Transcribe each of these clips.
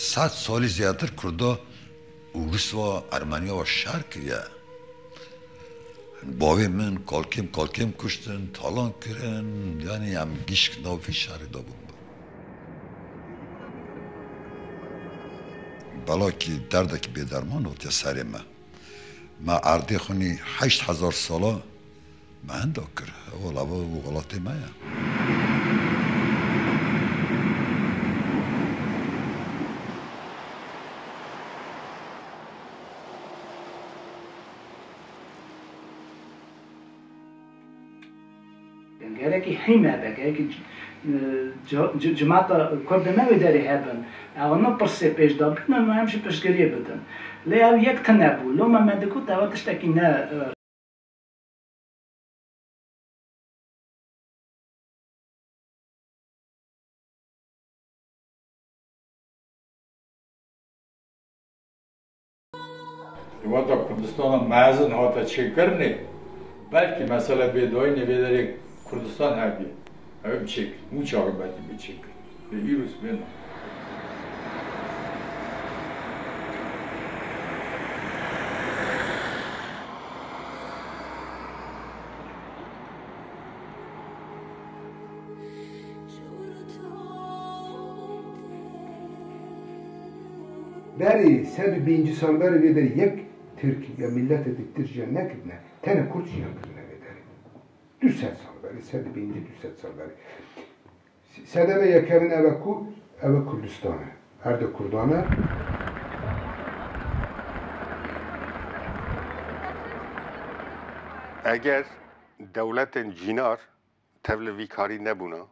100 سالی زیادتر کردا و روس و ارمنیا و شهر کریه باوی من کالکیم کشتن تالان کرن یعنی هم گیشک نافی شهر دا بود بلا که درده که بیدرمان بود یا سری ما اردی خونی 8000 سالا من دا کر اولا و غلطی ما گرکی هیمه بگه که جماعت کرد ما داری هبن اما پرسه پیش داد من همش پیشگیری بدم لیا یک تنه بود لو ما مدکو تواتش تکی نه وقتا کردستان مازن هاتا چه کرنه بلکه مثلا بدای نویداری کردستان هایی هم چک موچ عاقبتی به چک به ایروس بنا بری 101 سال بری ویداری یک ترک یا ملت دیکتر جان نکردنه تنه کرد جان کردنه ویداری 200 سال بری 101 200 سال بری سدمه یکمین اوه کردستانه هر دو کردانه اگر دولت جینار تولوی کاری نبونا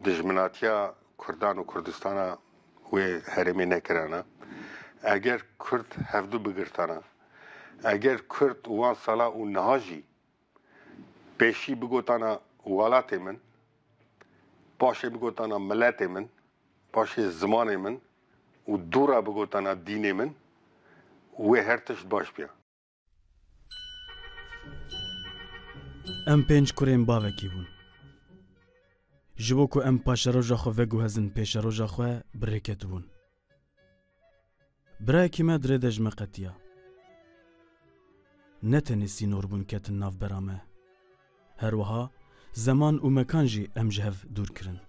دجمناتیا کردان و کردستان و هرمی نکرانه اگر کرد هفدو بگرتانه اگر کرد وان سالا و نهاجی پیشی بگوتانا والات من باشه بگوتانا ملت من باشه زمان من و دورا بگوتانا دین من و هرتش باش بیا ام پنج کریم باوکی بون جبو کو ام پاشروجا خو وگو هزن پیشروجا خو برکت بون برای کی ما دره دجمه قطیا نتنسی نور بون کتن ناف برامه هر وها زمان و مکان جی ام جهف دور کرن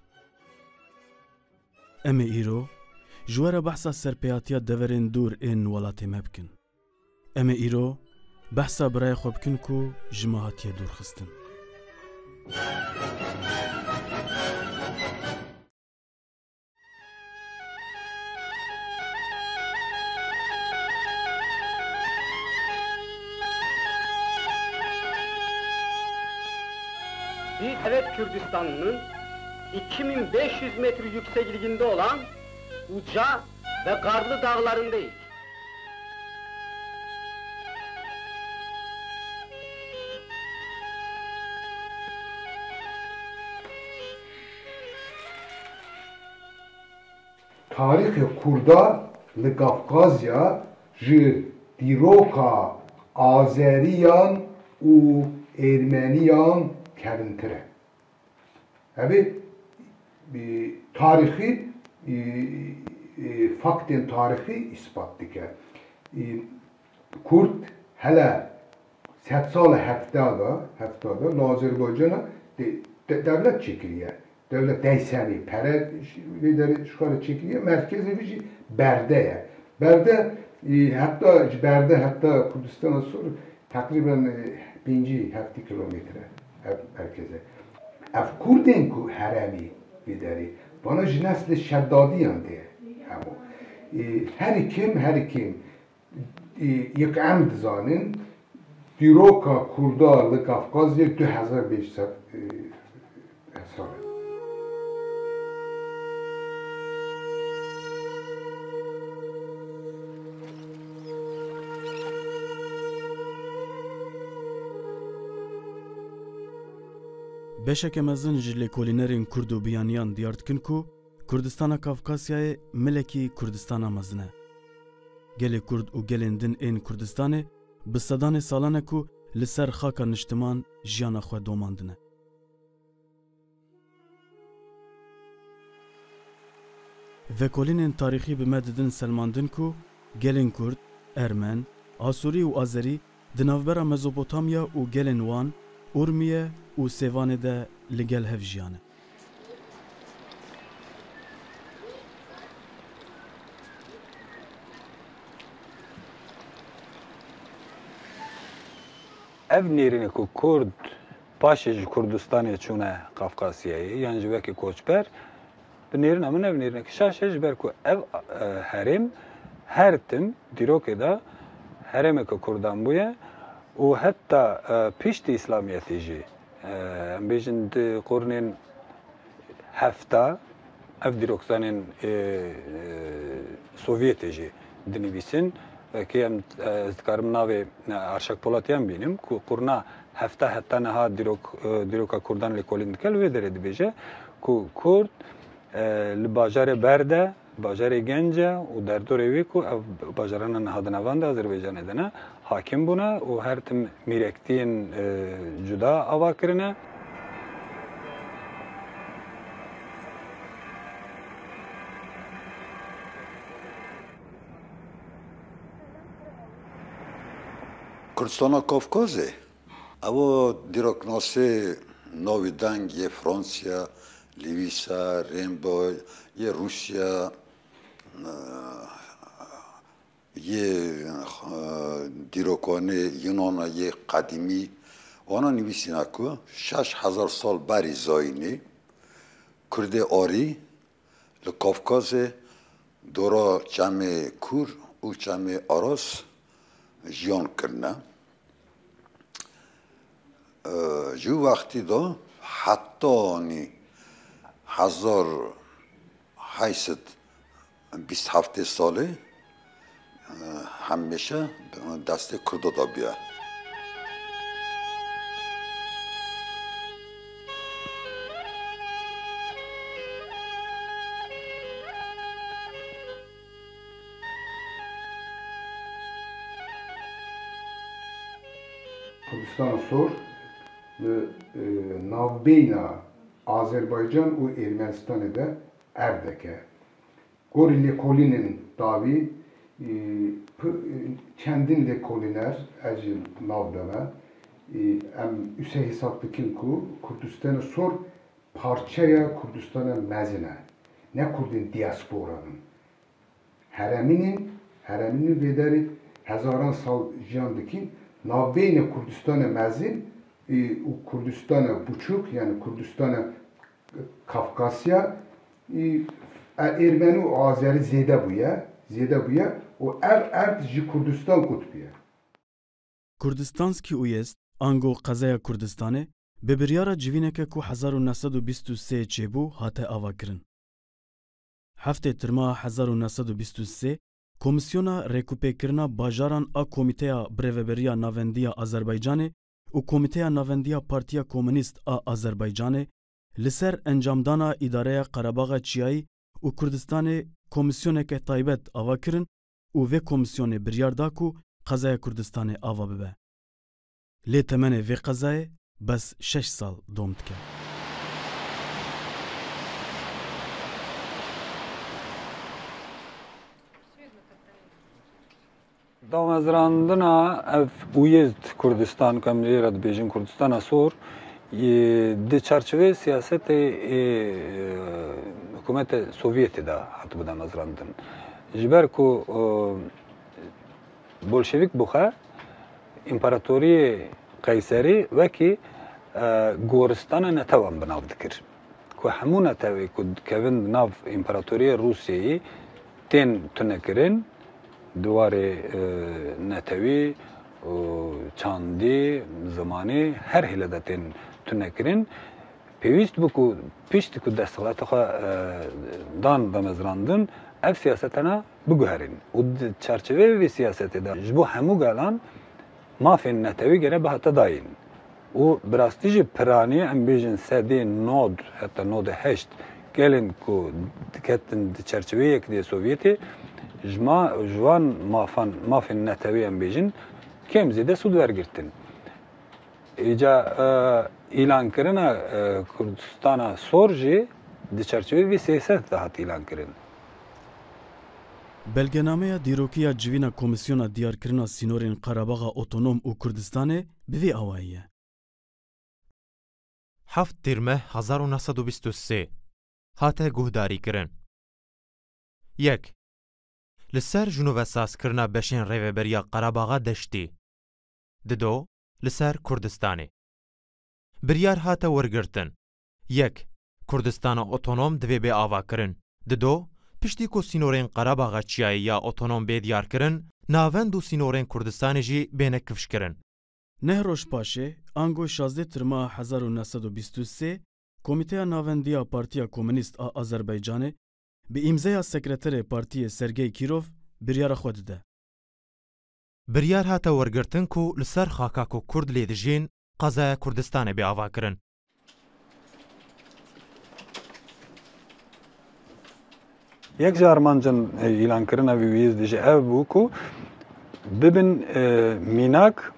ام ایرو جوار بحثا سرپیاتیا دورین دور این ولاتی مبکن ام ایرو بحثا برای خوب کن کو جماعتی دور خستن Evet Kürdistan'ın 2500 metre yüksekliğinde olan uca ve karlı dağlarındayız. Tarih Kurda li Kafkasya ji dîroka Azeriyan û Ermeniyan kevintire. Ebi tarihi faktên tarihi ispat dike. Kurd hele 100 sala hevtada li Azerbaycan'a devlet çekiliye. Devlet deyseni, pere lideri şkala çekiliye. Merkezi bir Berde'ye. Berde hatta Kurdistan'a sonra takriben 1000 kilometre merkeze. Ev Kurdên ku heremî bideri bana ji nesli Şeddadiyan de hemû. Her kim yek em dizanin dîroka Kurda li Kafkasya 2500 sal e. Beşeke mezin ji lêkolînerên Kurd û biyaniyan diyar dikin ku Kurdistana Kafkasyayê milekî Kurdistana mezin e. Gelê Kurd û gelên din ên Kurdistanê bi sedanê salan e ku li ser xaka niştiman jiyana xwe domandine. vekolînên tarîxî bi me didin selmandin ku gelên Kurd, Ermen, Asurî û Azerî di navbera Mezopotamiya û gelên wan, Urmiye û Sêvanê de li gel hev jiyane. Ev nêrînê ku Kurd paşê ji Kurdistanê çûne Qafqasyayê yan ji wekî koçber bi nêrîna min ev nêrînekî şaş e ji ber ku ev herêm her tim dîrokê de herêmeke Kurdan bûye û heta piştî İslamiyetê jî em bêjin di qurunên hefta ev dîrokzanên Sovyetê jî dinivîsin ki em ez dikarim navê Arşak Polatyan bînim ku qurna hefta heta niha dîroka Kurdan lêkolîn dike li wê derê dibêje ku Kurd li bajarê Berde, bajarê Gence û derdorê wê ku ev bajarana niha di nevan de Azerbaycanê de ne hakim bûne û her tim mîrektiyên cuda ava kirine. Kurdistana Kafkazê ew dîroknasê navê deng yê Fransiya, Lîvîsa, Rêmbo, yê Rusya, yê dîrokanê Yunana yê qedîmî wana nivîsîne ku 6000 sal berî zayînê Kurdê arî li Kafkazê dora çemê Kur û çemê Aras jiyan kirine. Ji wextî de heta anî 1827 salê hemêşe destê Kurda dabiye. Kurdistan sor navbeyna Azerbaycan û Ermenistanê de ev dike. Gorî lêkolînên davî çendin lêkolîner ez jî nav deme em üse hesap dikin ku Kurdistanê sor parçeya Kurdistana mezin e. Ne Kurdên diasporanın. Hereminin vê derê hezaran sal jiyan dikin navbeyna Kurdistanê mezin û Kurdistanê buçuk yani Kurdistanê Kafkasya Ermeni û Azerî zêde bûye û ev ji Kurdistan qutbiye. Kurdistanskî Uyezd ango Qezeya Kurdistanê bi biryara civîneke ku 1923 çêbû hate avakirin. Heftê Tirma 1923 Komisyona Rekupêkirina Bajaran a Komîteya Birêveberiya Navendiya Azerbaycanê û Komîteya Navendiya Partiya Komünîst a Azerbaycanê li ser encamdana îdareya Qerebaxa Çiyayî û Kurdistanê komisyoneke taybet ava kirin û vê komisyonê biryar da ku Qezeya Kurdistanê ava bibe. Lê temenê vê qezayê bes 6 sal dom dike. Damezrandina ev Uyezd Kurdistan ku em lêra dibêjin Kurdistana sor di çerçevê siyasetê hikûmetê Sovyetê de hatibû damezrandin. Ji ber ku Bolşevîk bûxe İmparatoriyê Qeyserî wekî goristana netewan bi nav dikir. Ku hemû netewê ku dikevin nav İmparatoriyê Rûsyayê tên tunekirin duwarê netewî çandî zimanî her hêle de tên tunekirin pêwîst bû ku piştî ku destxelata xwe dan damezrandin ev siyasetena biguherîn û di çerçevê vê siyasetê de ji bo hemû gelan mafên netewî gere bihate dayîn û bi rastî jî piranî em bêjin sedê nod heta nodê heşt gelên ku diketin di çerçeveyek dê Sovyetê ji wan mafên netewî em bêjin kêm zêde sûd wergirtin. Îca îlankirina Kurdistana sor jî di çerçevê vê siyaset de hat îlankirin. Belgenameya dîrokiya civîna Komîsyona Diyarkirina Sînorên Qerebaxa Otonom û Kurdistanê bi vî awayî ye. 7 tîrmeh 1923 hate guhdarîkirin. 1. Li ser jinûvesazkirina beşên Rêveberiya Qerebaxa deştî. 2. Li ser Kurdistanê. Biryar hate wergirtin. 1. Kurdistana Otonom divê bê avakirin. 2. Piştî ku sînorên Qerebaxa Çiyayê ya otonom bê diyarkirin, navend û sînorên Kurdistanê jî bêne kifşkirin. Neh roj paşê, ango 16 Tirma 1923 Komîteya Navendiya Partiya Komünîst a Azerbaycanê bi îmzeya Sekreterê Partiyê Sergey Kirov biryara xwe dide. Biryar hate wergirtin ku li ser xaka ku Kurd lê dijîn, qezaya Kurdistanê bê avakirin. Yek ji armancên îlankirina vî wîz dijî ev bû ku bibin mînak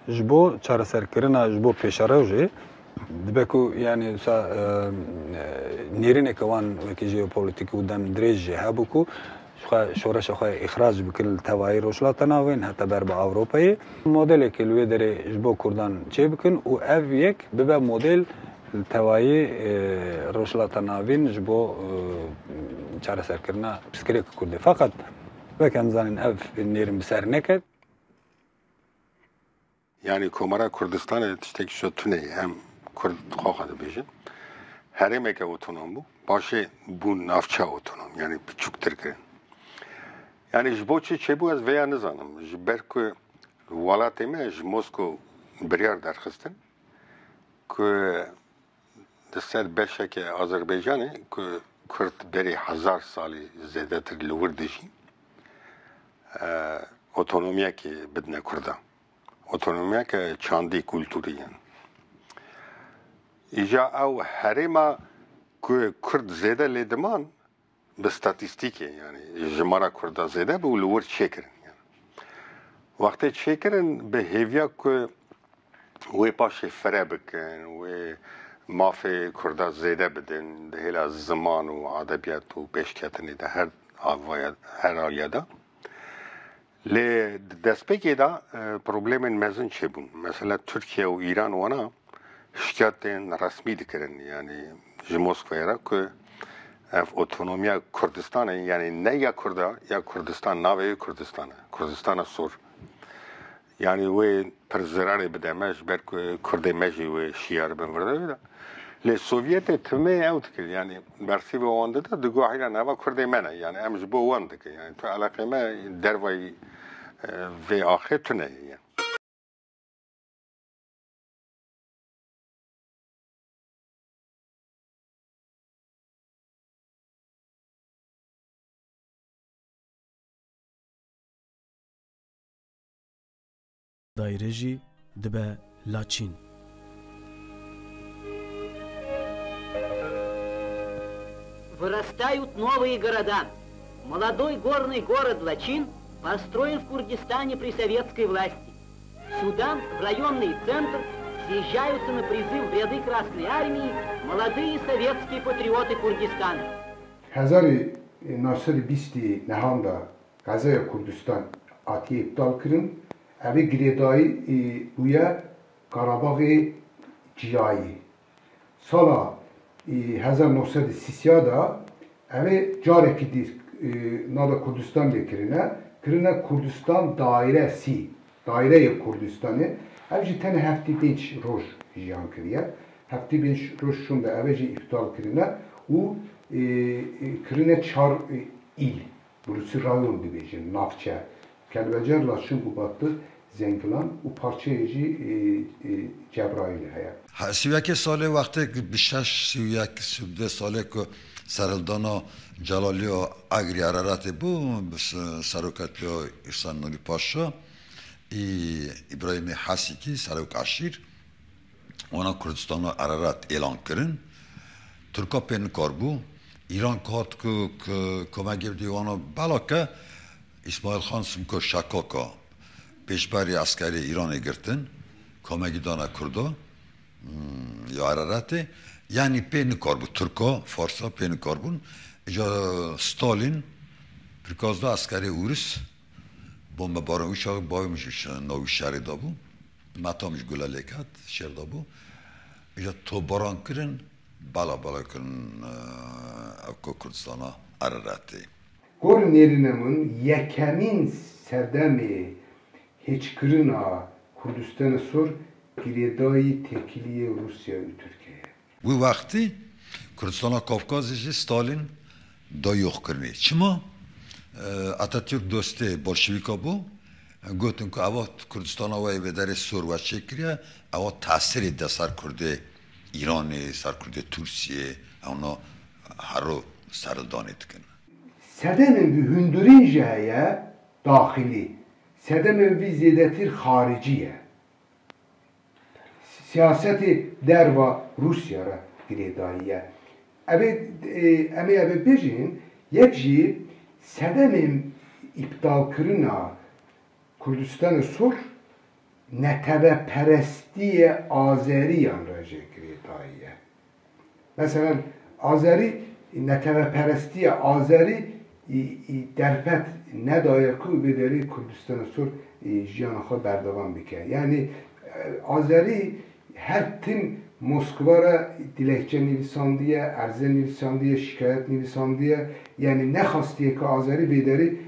ji bo çareserkirina ji bo pêşerewjê dibe ku yani nêrîneke wan wekî jeopolitîk û dem dirêj jê hebû ku şoreşa xwe îxrac bikir li tevayî rojhilata navên heta ber bi Ewropayê modelekê li wê derê ji bo Kurdan çê bikin û ev yek bibe model li tevayî rojhilata navên ji bo çareserkirina pirsgirêka Kurdê. Fakat wek em zanîn ev nêrin bi ser neket. Yani Komara Kurdistanê tiştekî şo tune hem Kurd xaxa dibêjin. Herêmeke otonom bû, başê bû navçe otonom, yani biçûktir kirin. Yani ji bo çi çêbû ez vêya nizanim. Ji ber ku welatê me ji Moskow biryar derxistin ku di ser beşeke Azerbaycanê ku Kurd berê 1000 salî zêdetir li wir dijîn otonomiyekê bidine Kurdan. Otonomiyeke çandî kulturî yani. İja ew herêma ku Kurd zêde lê diman bi statîstîkê yani ji mara Kurda zêde bû li wir çêkirin. Wextê çêkirin bi hêviya ku wê paşê fere bikin, wê mafê Kurda zêde bidin, di hêla ziman û edebiyat û pêşketinê de her aliyê de. Lê destpêkê de problemên mezin çêbûn. Mesela Türkiye û İran wana şikayetên resmî dikirin. Yani ji Moskvayê re ku ev otonomiya Kurdistanê yani ne ya Kurda ya Kurdistan navê Kurdistan e. Kurdistana sor. Yani wê pir zirarê bide me ji ber ku Kurdê me jî wê şiyar bin virde de. Lê Sovyetê timê ew dikir yani bersîvê wan dide diguhîne nava Kurdê me ne yani em ji bo wan dikir yani tu eleqê me dervayî vê axê tune yani. Daîrê jî dibe Laçîn. Вырастают новые города. Молодой горный город Лачин построен в Курдистане при советской власти. Сюда, в районный центр, съезжаются на призыв в ряды Красной Армии молодые советские патриоты Курдистана. 1920 nehanda Gazaya Kurdistan atiye iptal kırın, evi girêdayî bûye Qarabağê Ciyayê. Sala 1930 da evê carekî dîr nava Kurdistan lê kirine Kurdistan dairesi, daireyê Kurdistanê. Ev jî tenê 75 roj jiyan kiriye. 75 roj şûn de evê jî iptal kirine û kirine 4 îl. Burası rayon dibêjin, navçe. Kelbecer, Laçin û Batı, Zengilan û parçeyê jî Cebraîlê heye. Siviyekê salê wextê bi 6 salê ku serhildana Celaliya Agirî Ereratê bû seroketiya İhsan Nurî Paşa İbrahîmê Hesikî serok eşîr wana Kurdistana Ererat elan kirin. Tirka pê nikar bû. İran kat ku komekê bidî wana belake İsmail Xan Simko Şakaka pêşberî askerê İranê girtin komekî dana Kurda ya Ereratê yani pê nikar bû Tirka, Farsa pê nikar bûn. İca Stalin Prikazda askeri Urus bomba barın uçağı baymış navi şehri da bu. Matamış gülalekat şehir da bu. İşte tobaran kırın bala kırın Kurdistan'a Ararat'ı. Gornerinemin yekemin serdemi hiç kırına Kurdistan'a sor giredayı tekiliye Rusya ve Türkiye. Bu vakti Kurdistan'a Kafkaz'ı Stalin da yok kırmıyor. Çima Atatürk dostu Bolşevika bu. Gotun ki ava Kurdistan'a ve vedere sor ve çekiriye ava tasir de sar Kurdi İran'ı, sar Kurdi Türkiye ona haro sarıldan etkin. Sedemin bir hündürün jaya dahili. Sedemin bir ziyadetir hariciye. Siyaseti derva Rusya'ra giredaiye. Eme bejin yekji sedemin iptal kırına Kurdistan'ı sor netebe perestiye Azeri yanraje giredaiye. Mesela Azeri netebe perestiye Azeri derpet ne dayaku bedeli Kurdistan'ı sor jiyanakha berdavan bike. Yani Azeri her tim Moskva'ra dilekçe nivisandiye, erze nivisandiye, şikayet nivisandiye yani ne hastiye ki Azeri bedeli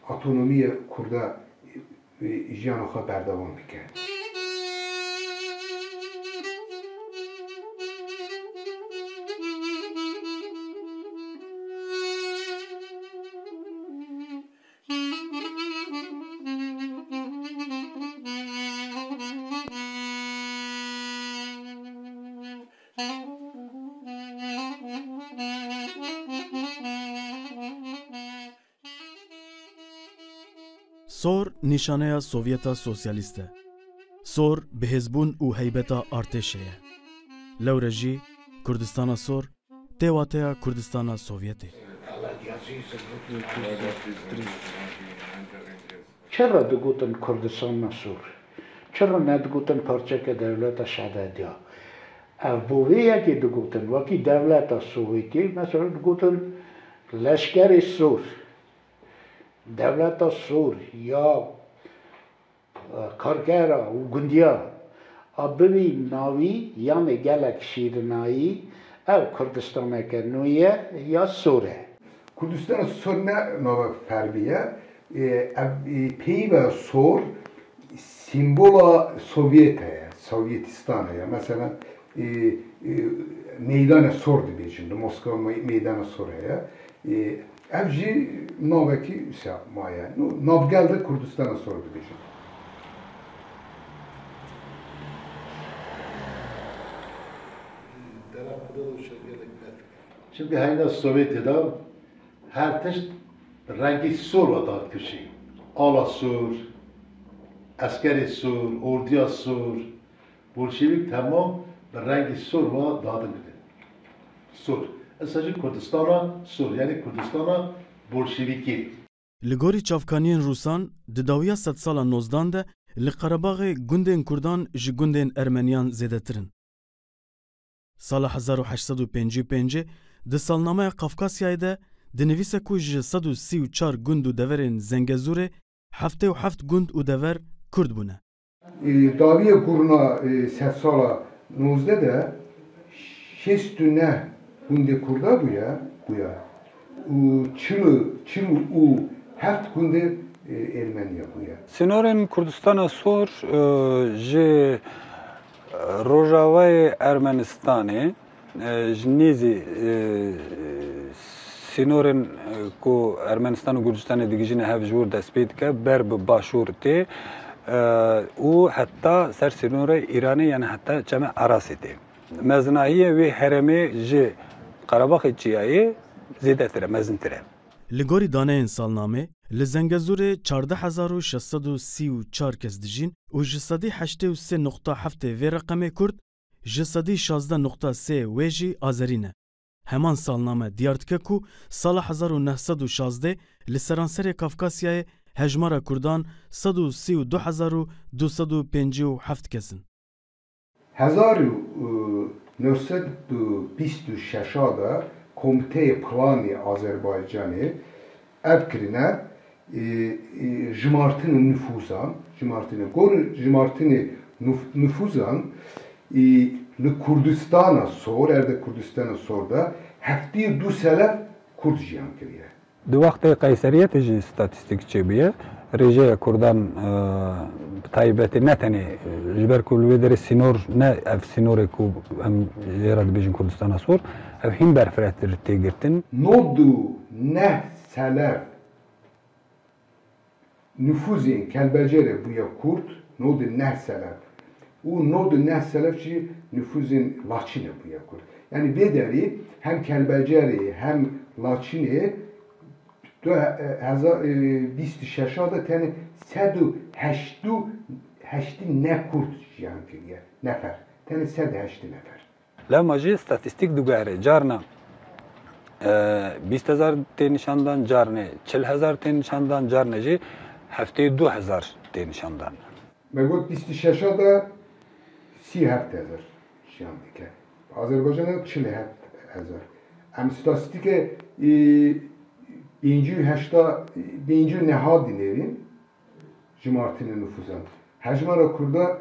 otonomiye kurda jiyanakha berdavan bike. Sor nişaneya Sovyeta Sosyaliste. Sor bihezbun û heybeta artêşê ye. Lewre jî Kurdistana Sor têwateya Kurdistana Sovyetê. چرا دگوتن کردستان سور؟ چرا ندگوتن پارچه دولت شهدادیا؟ بویه که دگوتن وکی دولت سوویتی مثلا دگوتن لشکر سور دولت سور یا کارگرا و گندیا آبوی ناوی یعنی گلک شیرنایی او کردستان که نویه یا سوره Kurdistan sor ne nava ferbiye pey ve sor simbola Sovyet'e, Sovyetistan'a mesela meydana sor diye şimdi Moskova meydana soraya evci navaki ise maya navgelde Kurdistan'a sor diye şimdi. Şimdi hayda Sovyet'de her tişt rengi sor ve dağıt kişi. Ala sor, askeri sor, orduya sor, Bolşevik tamam rengi sor ve dağıtım dedi. Sor. Sadece Kurdistan'a sor, yani Kurdistan'a Bolşeviki. Li gorî çavkaniyên Rûsan di dawiya sed sala nozdan de li Qerebaxê gundên Kurdan ji gundên Ermeniyan zêdetirin. Sala 1855 di salnameya Qafkasyayê de dinivîse ku ji 134 gund û deverên Zengezurê 77 gund û dever Kurd bûne. Dawiya kurna sed sala 19 de 69 gundê Kurda bûye û çil û 7 gundê Ermeniya bûye. Sînorên Kurdistana Sor ji Rojavayê Ermenistanê ji nêzî sînorên ku Ermenistan û Gurcistanê digihîne hev ji wir dest pê dike ber bi başûr tê û heta ser sînorê Îranê yani heta çeme Erasê tê. Mezinahiyê wê herêmê ji Qerebaxê Çiyayê zêdetir e, mezintir e. Li gorî daneyên salnamê li Zengezurê 14634 kes dijîn û ji sedî 83.7 vê reqemê Kurd ji sedî 16.3 wê jî Azerî ne. Heman salname diyar dike ku sala 1916 li seranserê Kafkasyayê hejmara Kurdan 132,257 kesin. 1926 da Komitê Planê Azerbaycanê ev kirine jimartını nüfuzan, jimartını nüfuzan li Kurdistan'a sor, erde Kurdistan'a sor da hefti 2 sene Kurd jiyan kiriye. Di wextê Qeyseriyetê jî statîstîk çêbûye, rêjeya Kurdan taybetî ne tenê ji ber ku li wê derê sînor ne ev sînorê ku em jê re dibêjin Kurdistana sor, ev hîn berfirehtir têgirtin. Nodu ne seler nüfuzên kelbecerê bûye Kurd, nodu ne seler. O nodu ne seler jî nüfuzên Laçinê bûye Kurd. Yani bê derê hem kelbecerê hem Laçinê 2026 da tane 108 ne Kurd jiyan kiriye nefer. Tane 108 nefer. Lema jî statîstîk diguhere carna 20,000 tê nîşandan, carne 40,000 tê nîşandan, carne jî heftê 2,000 tê nîşandan. Me got 26 da 37,000 jiyan dike. Azerbaycan'a 40,000. Em statîstîke 580 nehad dinlerin Jimartinin nüfuzan. Hecmara Kurda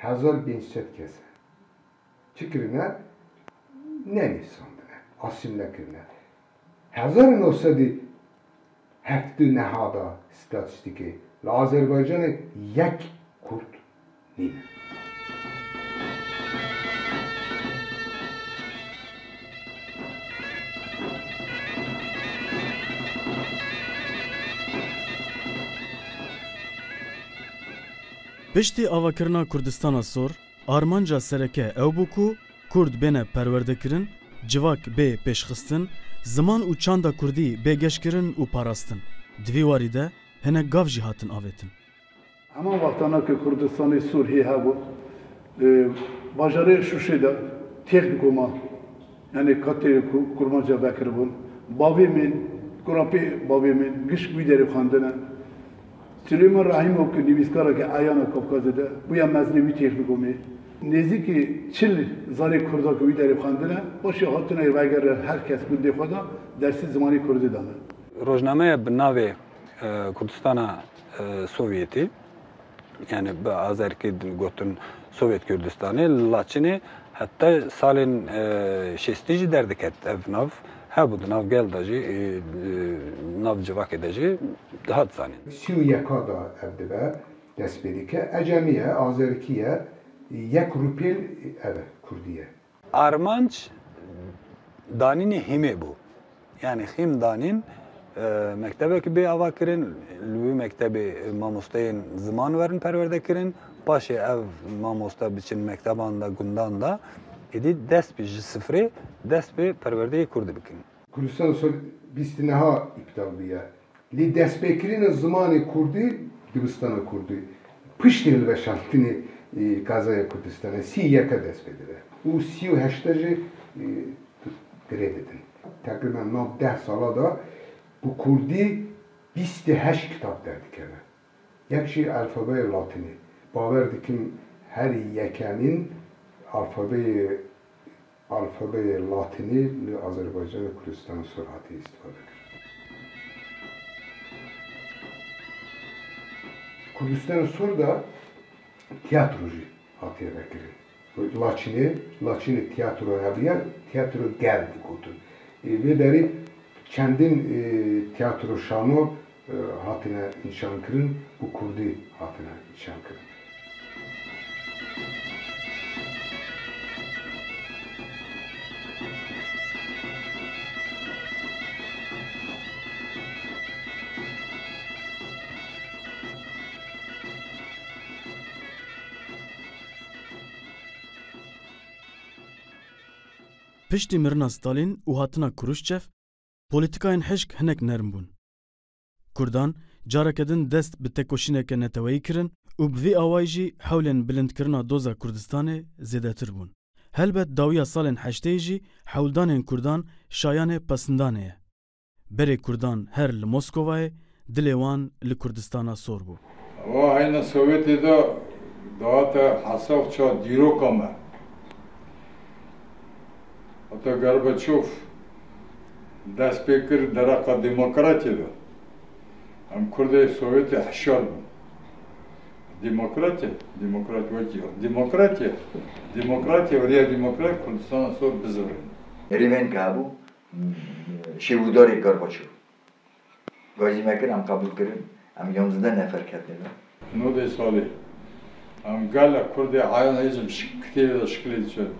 1500 kese. Çıkırına ne nisandına, asimlekirine. 1900 hefti nehada statistiki. Azerbaycan'ı yek Kurd nine. Piştî avakirina Kurdistana sor, armanca sereke ew bû ku Kurd bêne perwerdekirin, civak bê pêşxistin, ziman û çanda Kurdî bêgeşkirin û parastin. Di vî warî de hinek gav jî hatin avêtin. Heman wextana ku Kurdistanê Sûr hê hebû, bajarê Şuşê de têx dikoma, yani katê kurmanca vekiribûn, bavê min, kurapê bavê min, giş wî derê xwendine. Süleyman Rahimov ki nivîskareke Ayana Kafkazê de bûya mezinê wî têx dikomê. Nêzîkî 40 zarê Kurda ku wî derê xwendine, başê hatine vegere herkes gundê xwe da dersî zimanê Kurdî dane. Rojnameya bi navê Kurdistana Sovyetî, yani bi azerkî gotin Sovyet Kurdistanê, Laçinê heta salên 60 jî derdiket ev nav. Hebû di nav gel de jî, nav civakê de jî dihat zanîn. 31 da ev dibe dest pê dike. Ecemiye, Azerkiye, 1 rûpêl ev Kurdiye. Armanc danînê hîmê bû. Yani hîm danîn mektebekî bê ava kirin, li wî mektebê mamosteyên ziman werin perwerde kirin, paşê ev mamosta biçin mekteban da gundan da êdî dest pê ji sıfırê dest pê perwerdeyê Kurdî bikin. Kurdistan sol bîstîneha îptal bûye. Lê destpêkirina zimanê Kurdî dibistana Kurdî. Piştî hilveşantinê Gazaya Kurdistanê 31 dest pê dibe. û 38 jî dirê didin. Tekriben nav 10 sala da bu Kurdî 28 kitap derdikeve. Yek jî alfabeyê Latînî. Bawer dikim her yekenîn alfabeyê Latînî li Azerbaycan ve Kurdistanê sor hatî istifade kir. Kurdistanê sor da tiyatro jî hatiye vekirin. Laçinê tiyatro hebiye, tiyatro gel digotin. Vê derê çendin tiyatro şano hatine nîşan kirin û Kurdî hatine nîşan kirin. Piştî mirina Stalîn û hatina Kruşçev, polîtikayên hişk hinek nerm bûn. Kurdan careke din dest bi tekoşîneke neteweyî kirin û bi vî awayî jî hewlên bilindkirina doza Kurdistanê zêdetir bûn. Helbet dawiya salên heştê jî hewldanên Kurdan şayanê pesindanê ye. Berê Kurdan her li Moskovayê, dilê wan li Kurdistana sor bû. Wa heyna Sovyetê de dahate hesav ça dîroka me. Hatta Gorbaçov dest pê kir dereka demokratiyê de. ام کرد سوویت حشار بود دموکراتیا وریا دموکرات کردستان سور بزرگ ریون که هبو شیوداری گرباچو گازی مکر ام قبول کردن ام 11 نفر کردن نوده سالی ام گل کرد عیان ایزم کتیب شکلی شد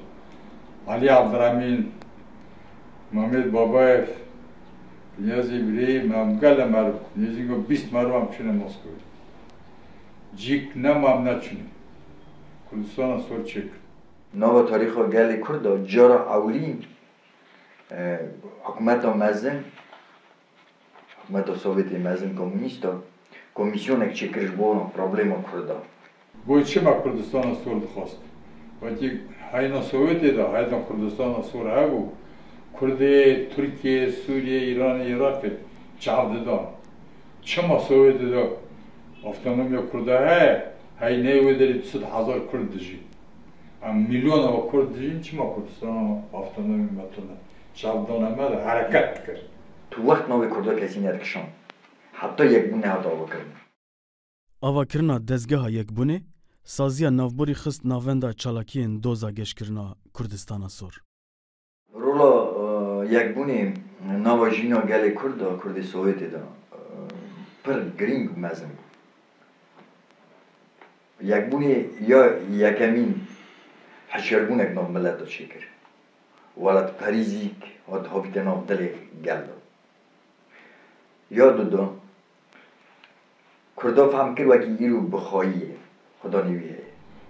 علی عبدالرحمین محمد بابایف نیازی بریم ام گل مرو نیازی گو 20 مرو هم چونه مسکو جیک نمام نچونی کردستان سور چک نوع تاریخ گل کرد جارا اولین حکومت مزن حکومت سوویتی مزن کمونیست کمیسیون یک چکرش بون پروبلم کرد بوی چه ما کردستان سور خواست وقتی هاینا سوویتی دا هاینا کردستان سور هبو کرده ترکیه سوریه ایران عراق چهارده دان چه ما سوویتی دا автономия کرده های نیوی داری 200,000 کرد دیجی ام میلیون ها کرد دیجی چی ما کردستان автономия متونه چهارده مده حرکت کرد تو وقت نوی کرده کسی ندکشان حتی یک بونه ها داوا کرد آواکرنا دزگاه یک بونه سازیا نافبوری خست ناوندا چالاکیین دوزا گشکرنا کردستان سور رولا یک بونه نوا جینا گل کرد سوویتی دا پر گرینگ مزن یک بونه یا یکمین حشربونک ناف ملت دا چکر ولد پریزیک هاد هاویت ناف دل گل دا یاد دا کردا فهم کرد وکی ایرو بخواهیه خدا نیویه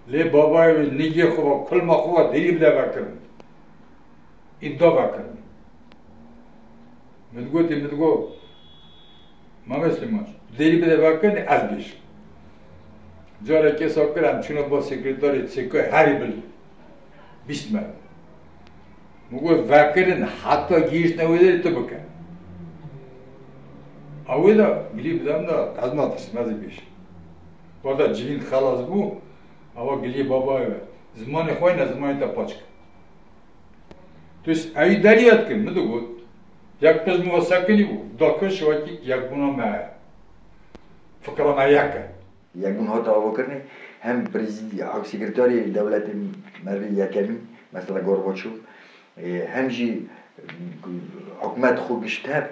لی بابای نگی خوبا کل ما خوبا دیری بده بکرم ادعا بکرم مدگو ما مسلمان دیری بده بکرم از بیش جاره که ساکرم چونه با سکرتاری تسکای هری بلی 20 مرد مگو وکرن حتی گیش نویده تو بکن اویدا گلی بدم دا از ما تسمزی بیش وقتا جوین خلاص بو اوا گلی بابای و زمان خواه نه زمان تا پاچ کن تویس اوی دریات کن مدو گود یک پس موسکنی بو داکش وکی یک بنا مه فکرم یکه یک بونه ها داوا کرنه هم پرزیدی او سکرتاری دولت مروی یکمی مثلا گورباچوف هم جی حکومت خوب گشتر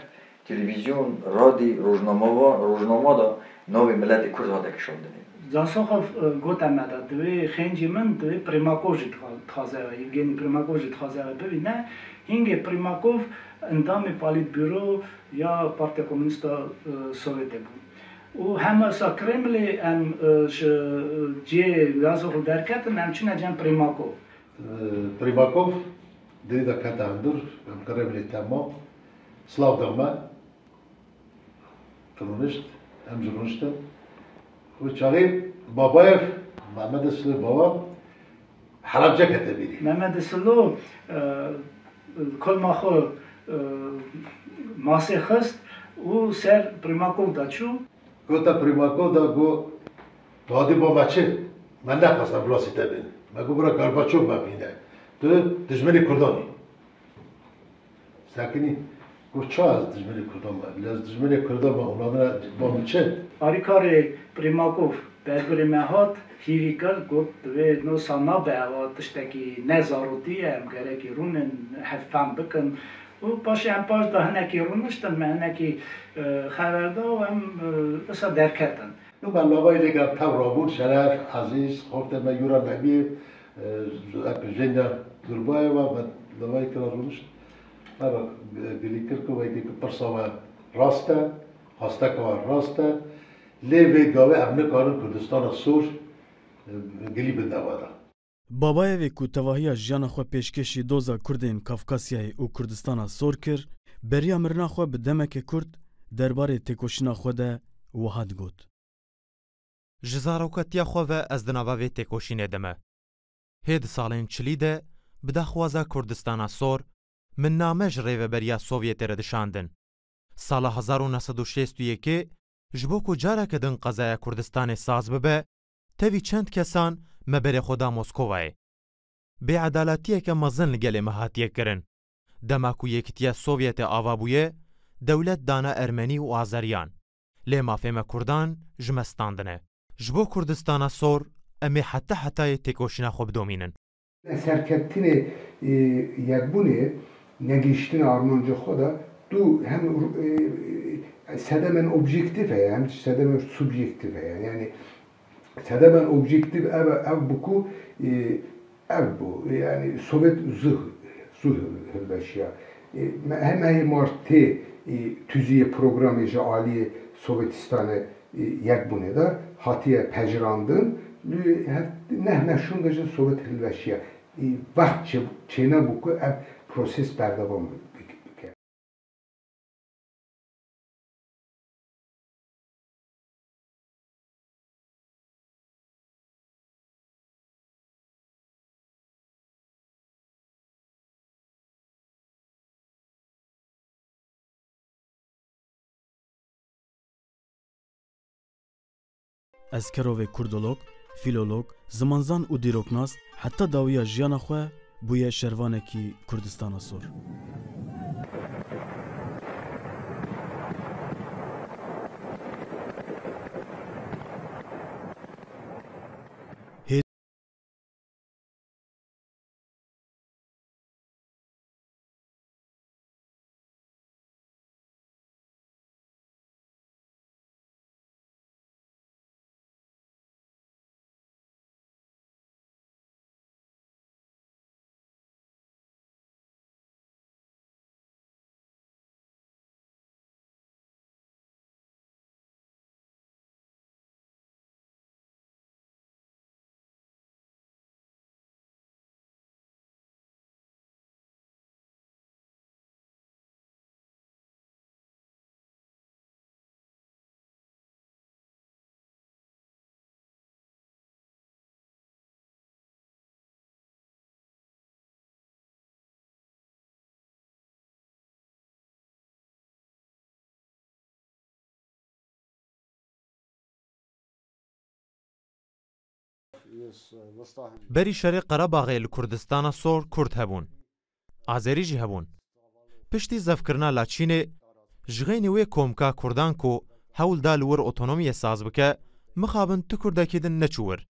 تلویزیون رادی روزنامه دا نوی ملت کرد ها دکشانده زاسوخوف گوتم مدد دوی خنجی من دوی پریماکوف تخوازه و یوگینی پریماکوف تخوازه و ببین نه هنگه پریماکوف اندام پالیت بیرو یا پارتی کمونیست سوویت بود و همه سا کرمل ام جی زاسوخوف درکتن هم چونه جن پریماکوف دیده دا کتا اندر ام کرملی تمام سلاو دامه کرونشت هم جرونشتم و چاقی بابایف محمد سلو بابا حربجه کته بیری محمد سلو کل ما خو ماسه خست و سر پریماکوف دا چو گوتا پریماکوف دا گو دادی با مچه من نخواستم بلاسی تبین مگو برا گرباچوف مبینه تو دجمنی کردانی ساکنی گو چه از دجمنی کردان از دجمنی کردان ما اونا با مچه آری کار پریماکوف برگوری مهات هیوی کرد گفت دوی نو سانا به و تشتکی نزاروتی هم گره رونن حفم بکن و پاشی هم پاش دا هنکی رونشتن من هنکی خبرده و هم اصلا درکتن نو من لابای دیگر تورابون شرف عزیز خورده من یورا نبی اپیجنیا دربای و من لابای کرا رونشت من گلی کرد که ویدی که پرساوه راسته خواسته که راسته لیوی گاوه امنه کارن کردستان سور گلی بندواده بابایوی کو تواهی جیان خو پیشکشی دوزا کردین کافکاسیای او کردستان سور کر بریا مرنا خو به دمک کرد درباره تکوشینا خو ده وحد گوت جزاروکتیا خو و از دناوی تکوشینه دمه هید سالین چلی ده بداخوازا کردستان سور من نامج ریو بریا سوویت ردشاندن سال 1961 جبو کو جاره کدن قضای کردستان ساز ببه تاوی چند کسان مبر خدا موسکووای به عدالتیه که مزن لگل مهاتیه کرن دماکو یکتیا سوویت آوابویه دولت دانا ارمنی و آذریان لێ مافێمە کوردان ژمەستاندنە ji bo Kurdistana sor em ê hetayê têkoşîna xwe bidomînin. Serkettinê yekbûnê negiştin armanca xwe da du hem sedemen objektif heye hem sedemen subjektif heye. Yani sedemen objektif ev buku ev bu. Yani Sovyet zıh hilbeşya. Hem ey martê tüziye programêja aliyê Sovyetistanê yekbûnê da hatiye pejrandin nehmeşûn dicin Sovyet hilveşiya. Vaxt çêne bû ku ev proses berdevam bike. Ez kerovê kurdolog, fîlolog, zimanzan û dîroknas heta dawiya jiyana xwe bûye şervanekî Kurdistana sor. Berî şerê Qerebaxê li Kurdistana sor Kurd hebûn. Azerî jî hebûn. Piştî zevkirina Laçînê, ji xênî wê komka Kurdan ku hewl da li wir otonomiyê saz bike, mixabin tu Kurdekî din neçû wir.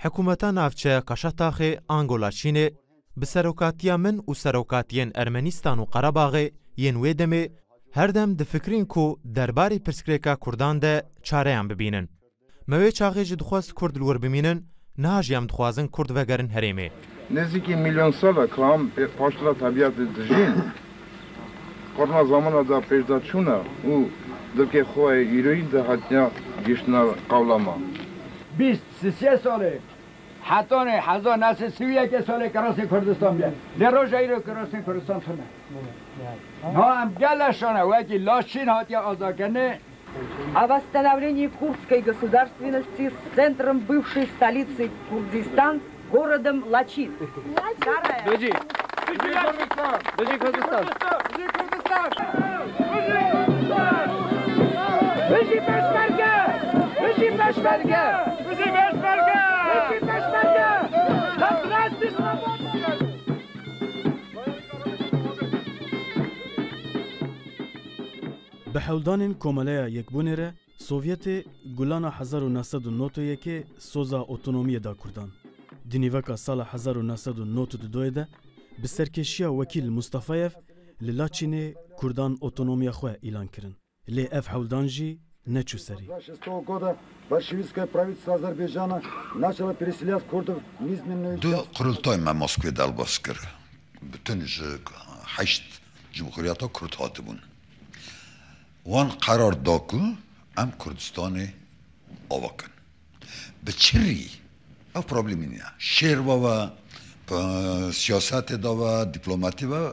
Hikûmeta navçeya Qaşataxê ango Laçînê bi serokatiya min û serokatiyên Ermenistan û Qerebaxê yên wê demê her dem difikirin ku derbarê pirsgirêka Kurdan de çareyan bibînin. Me wê çaxê jî dixwast Kurd li wir bimînin, niha jî em dixwazin Kurd vegerin herêmê. Nezîkî milyon sala kam paştira tabiatê dijîn, korna zamana da pêşdaçûna û dilkê xwe îroyîn de hatiya giştina qewlama. 23 salê hetanê heza nesê siviyeke salê kirasê Kurdistan biye. Lê roja îro kirasê Kurdistan tune. Ha em geleşane wekî Laçîn hatiye azadkirinê. О восстановлении курдской государственности с центром бывшей столицы Курдистан, городом Лачин. Дожи! Дожи Курдистан! Дожи Пешmerge! Дожи Пешmerge! Дожи Пешmerge! Дожи Пешmerge! Здравствуй, свобода! Bi hewldanên Komeleya Yekbûnê re, Sovyetê Gulana 1991 soza otonomiyê da Kurdan. Di nîveka sala 1992 de bi serkêşiya Wekîl Mustafayev li Laçînê Kurdan otonomiya xwe îlan kirin. Lê ev hewldan jî neçû serî. Большевистское правительство Азербайджана начало переселять курдов в низменную часть. Qurultay me Moskvê delbas kir. Bütün ji 8 Cumhuriyeta Kurd hatibûn. Wan qarar da ku em Kurdistanê ava kin. Bi çirî ev problemî niye. Şêrva ve siyasetê da ve diplomatî ve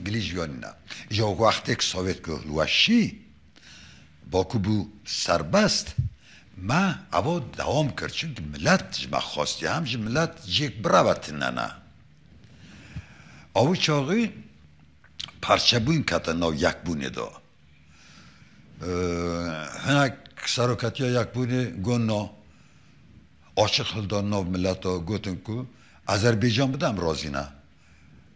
gilî jiyanî ne. Ya wextê ki Sovyet ku li weşî baku bû serbest me ava dewam kir çünkü millet ji me xwastiye hem ji millet jêk birave tune ne. Avî çaxî parçebûn kete nav yekbûnê da. Hinek seroketiya Yekbûnê got açık hilda nav milleta gotin ku Azerbaycan bide em razî ne.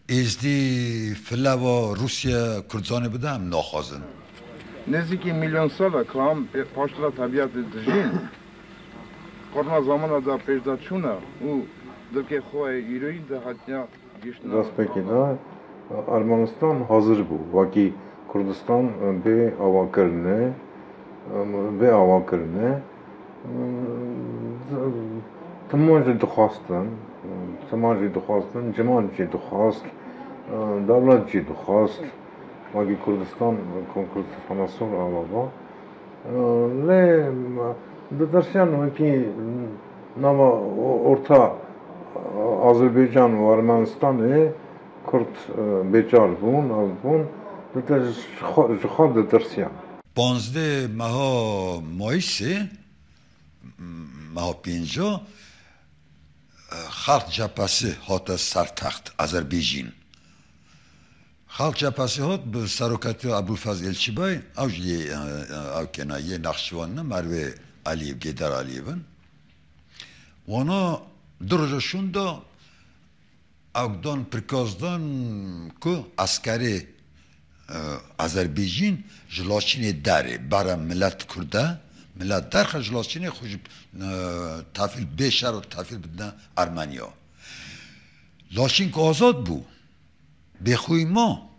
Êzdî fileva Rusya Kurdistanê bide em naxwazin. نزدیکی میلیون ساله که هم پاشتلا طبیعت دژین قرنا زمان دا پیش داد چونه او دلکه خواه ایروین ده حتیا گشتنا دست پکیده ارمنستان حاضر بود وکی کردستان به آوا کرنه تماجی دخواستن جماعتی دخواست دولتی دخواست وکی کردستان سور آوا با لی درسیان وکی نام orta Azerbaycan و ارمنستان کرد بیچار بون از بون خود درسیان 15 ماه مایسه ماه 5 خلق جبهه هات سرتخت آذربایجان خلق جبهه هات به سرکتی ابوالفضل الچیبای او کنایه نقشوان مروه علیو گیدر علیون وانا درجهشون دا اوگدان پرکازدان که عسکری آذربایجان جلاشینی داره برای ملت کرده ملت درخ جلاشینی خوش تفیل بیشتر و تفیل بدن ارمنیا لاشین که آزاد بو بخوی ما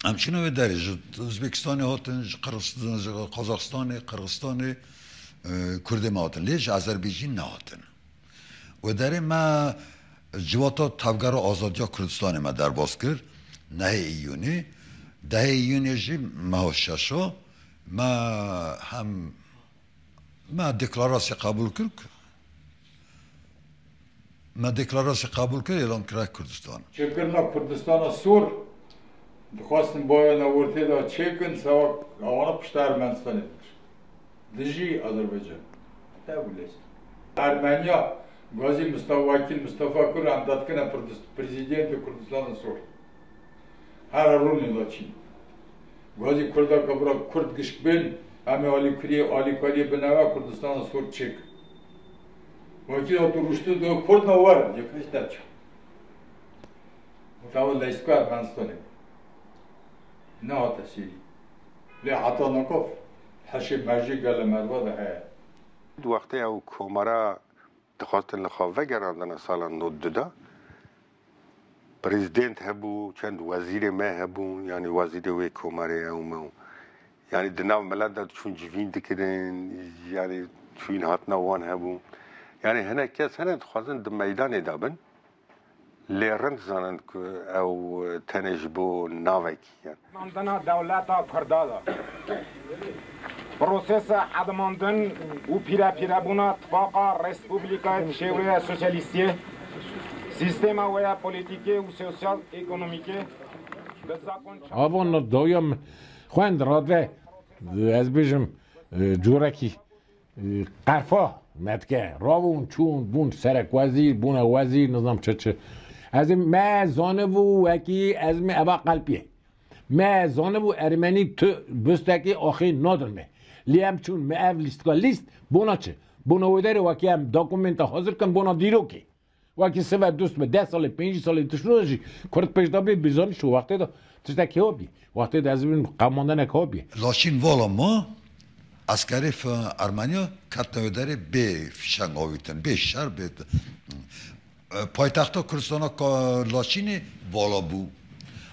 همچون و داره ازبکستان هاتن قزاقستان کرد ما هاتن لیش آذربایجان نه هاتن و داره ما جواتا تفگر آزادیا کردستان ما در باز کرد 9 ایونی 10 ایونی جی ما ششا ما دکلاراسی قبول کرد اعلام کرد کردستان چکرنا کردستان سور دخواستن باید نورته دا چکن سوا آوانا پشت ارمنستان دجی آذربایجان تابولیست ارمنیا گازی وکیل مصطفی کر امداد کنه پرزیدنت کردستان سور هر رونی لاچین گازی کردا کبرا کرد گشک بین همه آلی کاری بنوا کردستان سور چک وکیل ها تو رشته دو کرد نوار یکیش نچه متعال لیسکو ارمنستانه نه آتا سیری لی حتا نکف حشی مرجی گل مروا ده های وقتی او کمارا دخواستن لخواه گراندن سالا 92 پریزیدنت هبو چند وزیر ما هبو یعنی وزیر وی کماره او ما یعنی دناو ملت دا چون جوین دکرن یعنی چون هات نوان هبو یعنی هنه کس هنه دخواستن د میدان دابن لیرند زنند که او تنش بو ناوکی ماندنا دولتا کردادا پروسس ادماندن و پیرا بونا اتفاقا رسپوبلیکای چهره سوسیالیستی سیستم و پولیتیکی و سوسیال اکونومیکی آوان دایم خوند راده از بیشم جورکی قرفا متکه راون چون بون سرک وزیر بون وزیر نظام چه از ما زانه و وکی از می ابا قلبیه ما زانه و ارمنی تو بستکی آخی نادرمه لیم چون ما اف لیست بونا چه بونا وداره وکی هم داکومنت حاضر کن بونا دیرو کی وکی سه و دوست به 10 سال 5 سال تشنوشی کرد پیشدابی بیزانی شو وقتی دا تشتکی هابی وقتی دا از بین قماندن هابی لاشین والا ما askeri Armanya katnöderi be fişang aviten be şer be paytaxta Kurdistana Laşini vala bu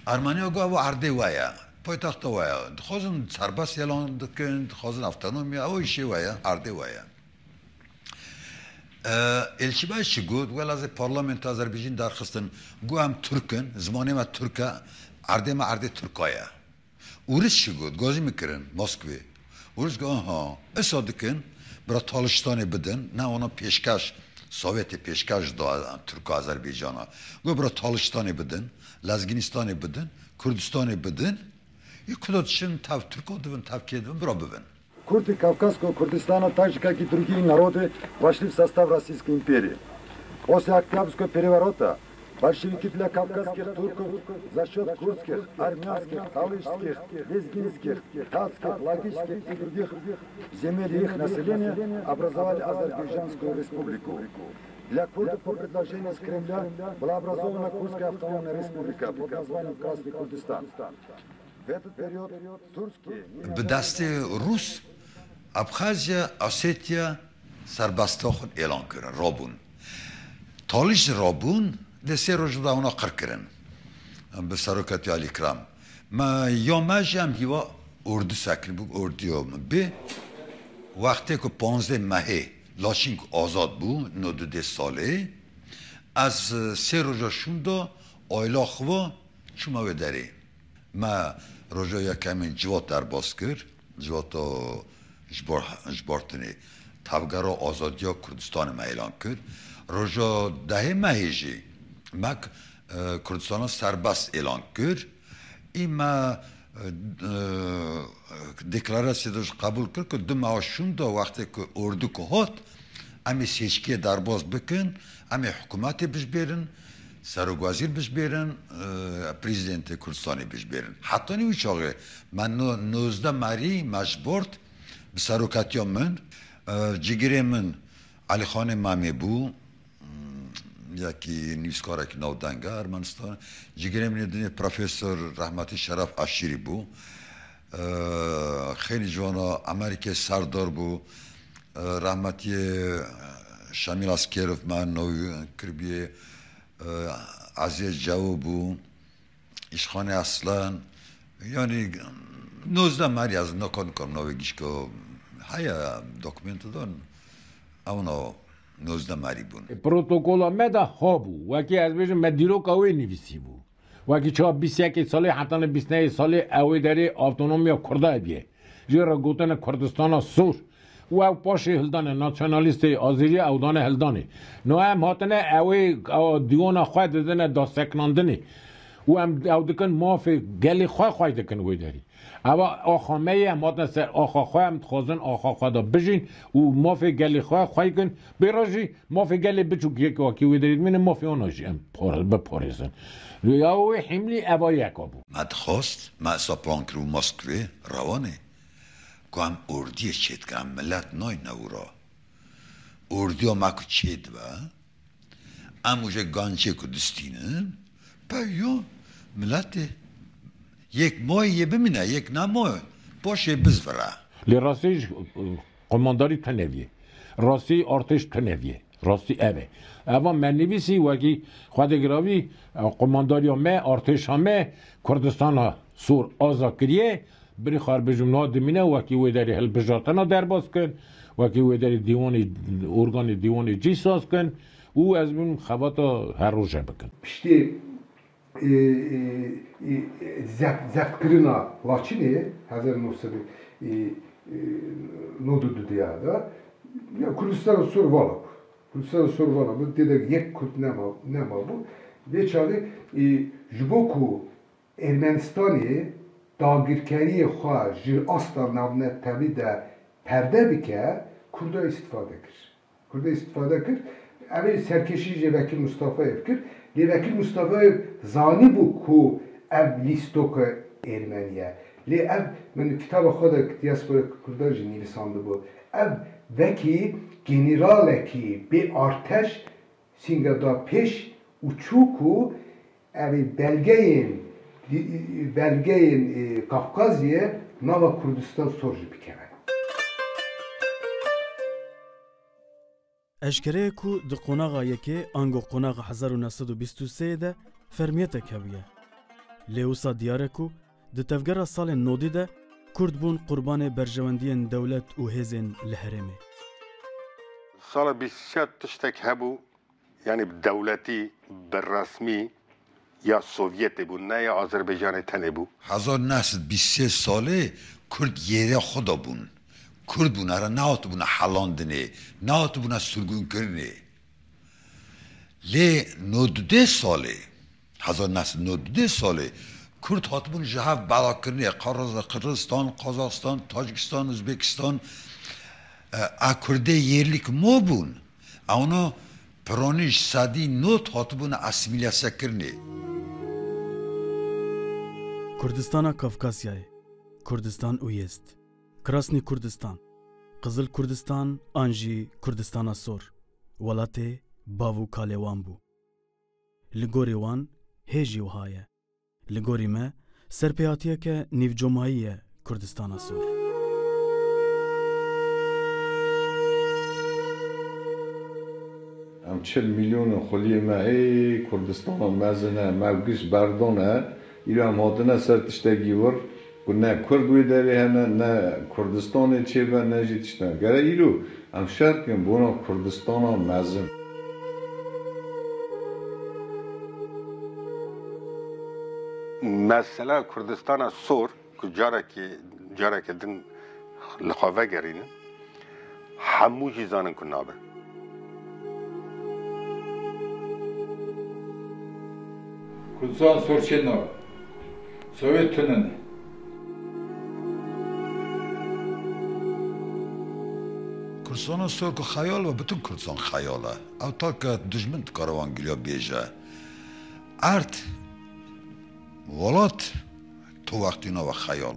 Armanya go bu arde vaya paytaxta vaya xozun serbest yalan dikin xozun avtonomiya o işi vaya arde vaya elçibaş şigud velaz parlament Azerbaycan darxistin go am Türkün zamanı ma Türka arde Türkaya uris şigud gozi mikirin Moskva ورز گه ها اصادکن برای تالشتانی بدن نه اونا پیشکش سوویت پیشکش داد ترک آذربایجانا گه برای تالشتانی بدن لزگینستانی بدن کردستانی بدن یک کدومشون تاف ترک دبن تاف کیدبن برای ببن Курды Кавказского Курдистана, так же как и другие народы, вошли в состав Российской империи. После Октябрьского переворота большевики для кавказских турков за счет курдских, армянских, талышских, лезгинских, татских, лагических и других земель и их населения образовали Азербайджанскую республику. Для курдов по предложению с Кремля была образована Курдская автономная республика под названием Красный Курдистан. به دست روس ابخازیا آسیتیا سربسته خود اعلان کردن رابون تالیش رابون ده 3 روز دا اونا قر کردن به سرکتی علی کرام ما یا مجم هیوا اردو سکن بود اردیوم به وقتی که 15 ماه لاشین آزاد بود 92 ساله از 3 روزشون دا آیلا خوا چوما و داره ما روزا یکمی جوات در باز کرد جوات جبارتنی تفگرا آزادیا کردستان ما اعلان کرد روزا 10 ماهیجی ما کردستان سربست اعلان کرد این ما deklarasyonu kabul kır ki dün maaşın da vakti ki ordu kuhat ami seçkiye darbaz bakın ami hükümeti bizberin sarıgazir bizberin prezidenti Kürdistan'ı bizberin hatta ne uçağı ben 19 mari mecburt bir sarıkatiyamın ciğerimin Ali Khan Mami bu یکی نیوزکاره که نودنگه ارمنستان جگرم ندونی پروفسور رحمتی شرف عشیری بو خیلی جوانا امریکه سردار بو رحمتی شامیل اسکیروف من نوی کربیه عزیز جو بو ایشخانه اصلان یعنی 19 مری از نکن کنم نویگیش که هیا دکمنت دارن اونا 19 مری بون پروتکل مدا هابو وکی از بیشتر مدیرو کاوی نویسی بو وکی چه 21 ساله حتی 29 ساله اوی داری اتونومیا کرده بیه جرا گوتن کردستان سور و پاش هلدان ناسیونالیست آذری اودان هلدانی نو هم هاتنه اوی دیونا خواهد دادن داستکناندنی و هم اودکن مافی گلی خواهد دکن وی داری اما آخامه هم هاتنه سر آخا خواهم خوازن آخا خواهد بجین و مافی گلی خواهد کن بیراجی مافی گلی بچو که واکی وی دارید مینه مافی آناجی هم بپاریزن یا وی حملی اوای یکابو مدخواست معصا پانکرو مسکوی روانه که هم اردی چید که هم ملت نای نورا اردی ها مکو چید و هم اوجه گانچه کدستینه یا ملت یک ماه یه بمینه یک نماه باشه بزوره لی راستیش قمانداری تنویه راستی ارتش تنویه راستی اوه اما من نویسی وکی خود گراوی قمانداری همه ارتش همه کردستان ها سور آزا کریه بری خار بجمنا دمینه وکی وی داری هل بجارتنا در باز کن وکی وی داری ارگان دیوان جی ساز کن او از بین خواتا هر روشه بکن پشتی زفتکرنا لاچینی 1992 da ya Kürdistan'a soru var. Kürdistan'a soru var. Bu dedi yek Kürt ne ma bu. Ve çalı Jiboku Ermenistan'ı dagirkeriye xwa ji asla navne tabi de perde bike Kürt'e istifade kir. Kürt'e istifade kir. Evi serkeşice Vekil Mustafa'yı kir. Vekil Mustafa'yı zani bu ku ev listoku Ermeniye. Li ev men kitaba xwe diaspora Kürdan jî nivîsandı bu. Ev vekî generalekî bi arteş singa da pêş û çû ku evî belgeyên Kafkazyê nava Kurdistan sor jî bikeve. Eşkereye ku di qonağa yekê ango qonağa 1923 de fermiyetek hebiye. Lê wisa diyar e ku di tevgera salên nodî de Kurd bûn qurbanê berjewendiyên dewlet û hêzên li herêmê. Sala 24 tiştek hebû yani dewletî berresmî ya Sovyetê bû ne ya Azerbaycanê tenê bû. 1923 salê Kurd yerê xwe da bûn. Kurd bûn ara nehatibûne helandinê, nehatibûne surgûnkirinê. Lê 92 salê 1992 salê Kurd hatibûn ji hev belakirinê Qirgizistan, Kazakistan, Tacikistan, Uzbekistan a Kurdê yerlik mo bûn. Ewna piranî ji sedî not hatibûne asîmîlasekirinê. Kurdistana Kafkasyayê, Kurdistan û Yezd, Krasnî Kurdistan, Qizil Kurdistan an jî Kurdistana Sor, welatê bav û kalê wan bû. Li gorî wan hê jî wiha ye. Li gorî me سرپیاتیەکە نیڤجۆماییە کوردستانە سوور. ام 40 میلیون خلی ماهی کردستان مزنه موگش بردانه ایران هاتنه سر تشتگی ور و نه کردوی داری هنه نه کردستان چه و نه جی تشتن گره ایرو ام شرط کن بونا کردستان مزن مثلا کردستان سور که جاره که دن لخواه گرینه همو جیزانن کن نابه Kurdistan sorçedin abi. Sovyet tüneni. Kurdistan sor که خیال و بتون کردستان خیاله او تا که دجمن کاروان گلیا بیجه ارت ولات تو وقتی نو خیال